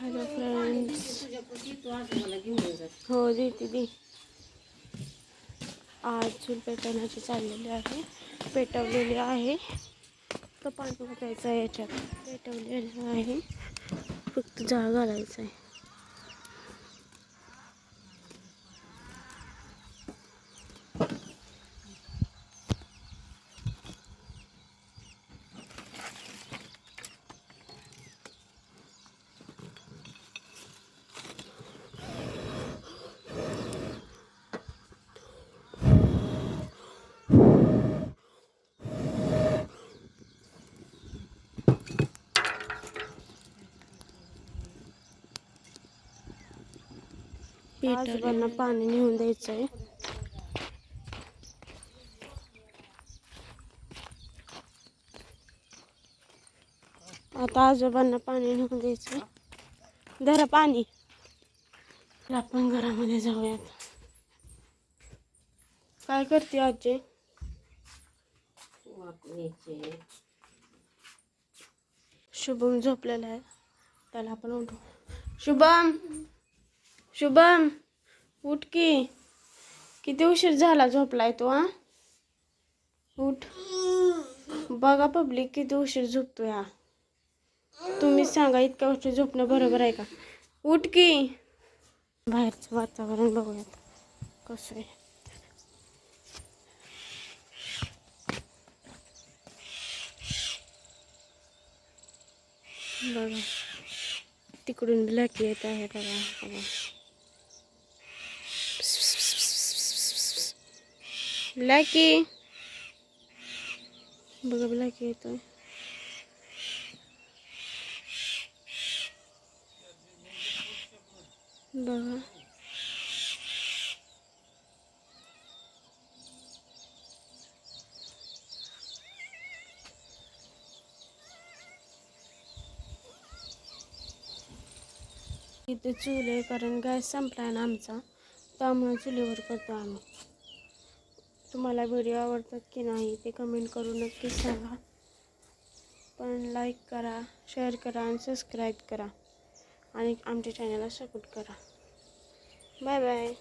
Hello friends, हो देते दे. आज चूल पेटवण्याची चाललेली आहे, पेटवलेली आहे. तर पाणी ओतायचं आहे, याच्यात पेटवलेलं आहे, फक्त जाळ घालायचं आहे. आजोबांना पाणी नेऊन द्यायचं आहे. आता आजोबांना पाणी नेऊन द्यायचं. धरा पाणी. आपण घरामध्ये जाऊयात. काय करते आजी? शुभम झोपलेला आहे, त्याला आपण उठू. शुभम, शुभम उठ की. किती उशीर झाला झोपलाय तो? उठ. बघा पब्लिक किती उशीर झोपतोय हा. तुम्ही सांगा, इतक्या उशीर झोपणं बरोबर आहे का? उठ की. बाहेरचं वातावरण बघूयात कसं आहे. बघा तिकडून ब्लॅक येत आहे. बघा ब्लॅकी, बघा ब्लॅक येतोय. बघा इथे चूल आहे, कारण गॅस संपला ना आमचा, त्यामुळे चुलीवर करतो आम्ही. तुम्हाला व्हिडिओ आवडतात की नाही ते कमेंट करून नक्की सांगा. पण लाईक करा, शेअर करा आणि सबस्क्राईब करा आणि आमच्या चॅनलला सपोर्ट करा. Bye bye.